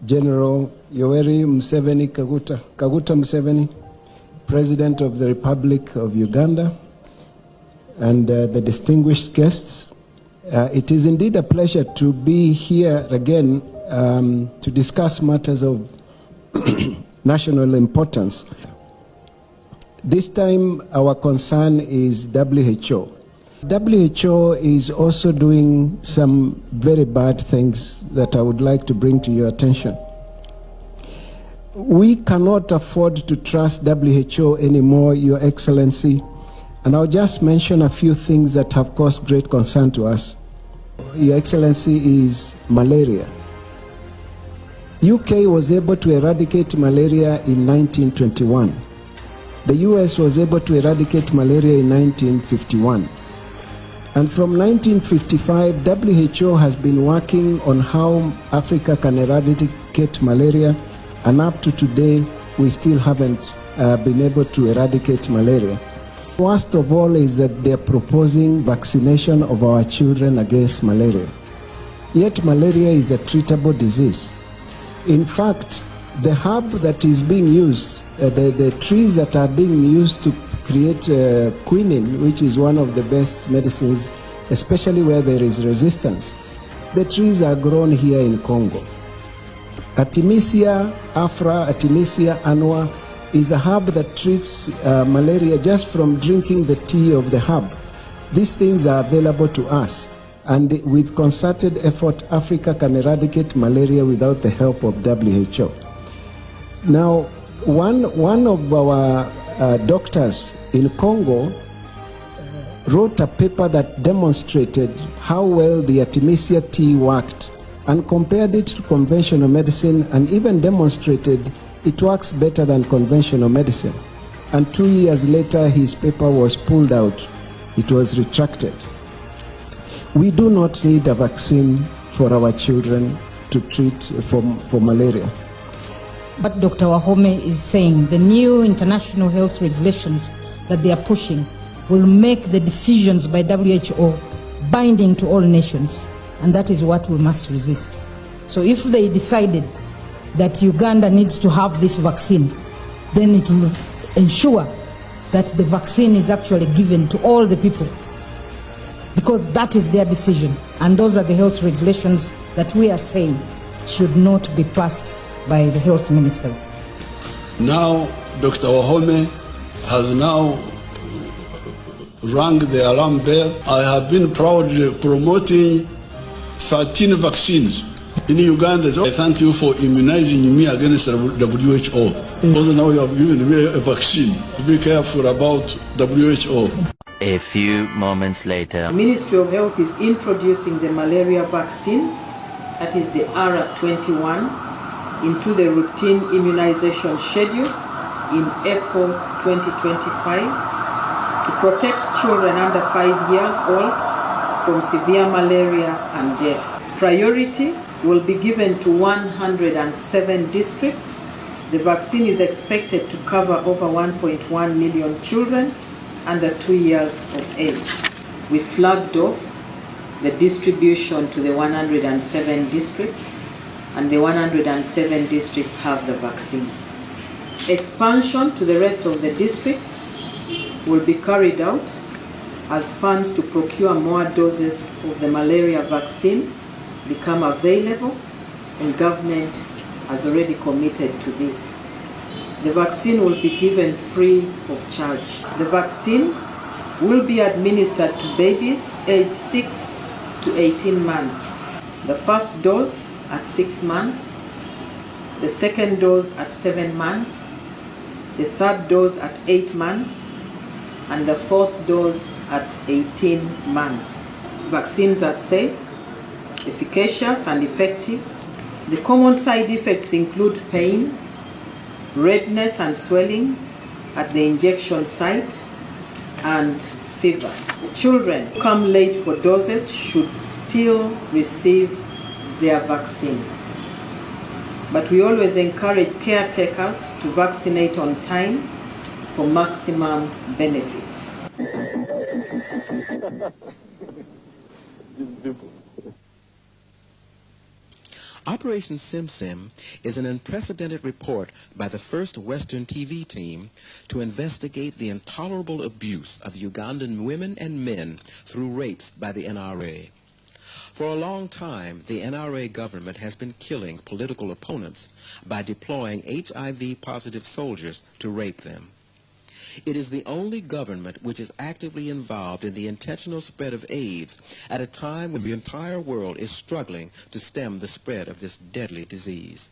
General Yoweri Kaguta Museveni, President of the Republic of Uganda, and the distinguished guests. It is indeed a pleasure to be here again to discuss matters of national importance. This time our concern is WHO. WHO is also doing some very bad things that I would like to bring to your attention. We cannot afford to trust WHO anymore, Your Excellency, and I'll just mention a few things that have caused great concern to us. Your Excellency, is malaria. UK was able to eradicate malaria in 1921. The US was able to eradicate malaria in 1951. And from 1955, WHO has been working on how Africa can eradicate malaria, and up to today, we still haven't been able to eradicate malaria. Worst of all is that they're proposing vaccination of our children against malaria. Yet malaria is a treatable disease. In fact, the herb that is being used, the trees that are being used to create quinine, which is one of the best medicines, especially where there is resistance, the trees are grown here in Congo. Artemisia afra, Artemisia annua, is a herb that treats malaria just from drinking the tea of the herb. These things are available to us, and with concerted effort, Africa can eradicate malaria without the help of WHO. Now, one of our doctors in Congo wrote a paper that demonstrated how well the Artemisia tea worked and compared it to conventional medicine, and even demonstrated it works better than conventional medicine. And 2 years later, his paper was pulled out. It was retracted. We do not need a vaccine for our children to treat for malaria. But Dr. Wahome is saying the new international health regulations that they are pushing will make the decisions by WHO binding to all nations, and that is what we must resist. So if they decided that Uganda needs to have this vaccine, then it will ensure that the vaccine is actually given to all the people, because that is their decision, and those are the health regulations that we are saying should not be passed by the health ministers. Now, Dr. Wahome has now rang the alarm bell. I have been proudly promoting 13 vaccines in Uganda. So I thank you for immunizing me against WHO. Also now you have given me a vaccine. Be careful about WHO. A few moments later. The Ministry of Health is introducing the malaria vaccine, that is the R21, into the routine immunization schedule in April 2025 to protect children under 5 years old from severe malaria and death. Priority will be given to 107 districts. The vaccine is expected to cover over 1.1 million children under 2 years of age. We flagged off the distribution to the 107 districts, and the 107 districts have the vaccines. Expansion to the rest of the districts will be carried out as funds to procure more doses of the malaria vaccine become available, and government has already committed to this. The vaccine will be given free of charge. The vaccine will be administered to babies aged 6 to 18 months. The first dose at 6 months, the second dose at 7 months, the third dose at 8 months, and the fourth dose at 18 months. Vaccines are safe, efficacious, and effective. The common side effects include pain, redness and swelling at the injection site, and fever. Children who come late for doses should still receive their vaccine. But we always encourage caretakers to vaccinate on time for maximum benefits. Operation Sim is an unprecedented report by the first Western TV team to investigate the intolerable abuse of Ugandan women and men through rapes by the NRA. For a long time, the NRA government has been killing political opponents by deploying HIV-positive soldiers to rape them. It is the only government which is actively involved in the intentional spread of AIDS at a time when the entire world is struggling to stem the spread of this deadly disease.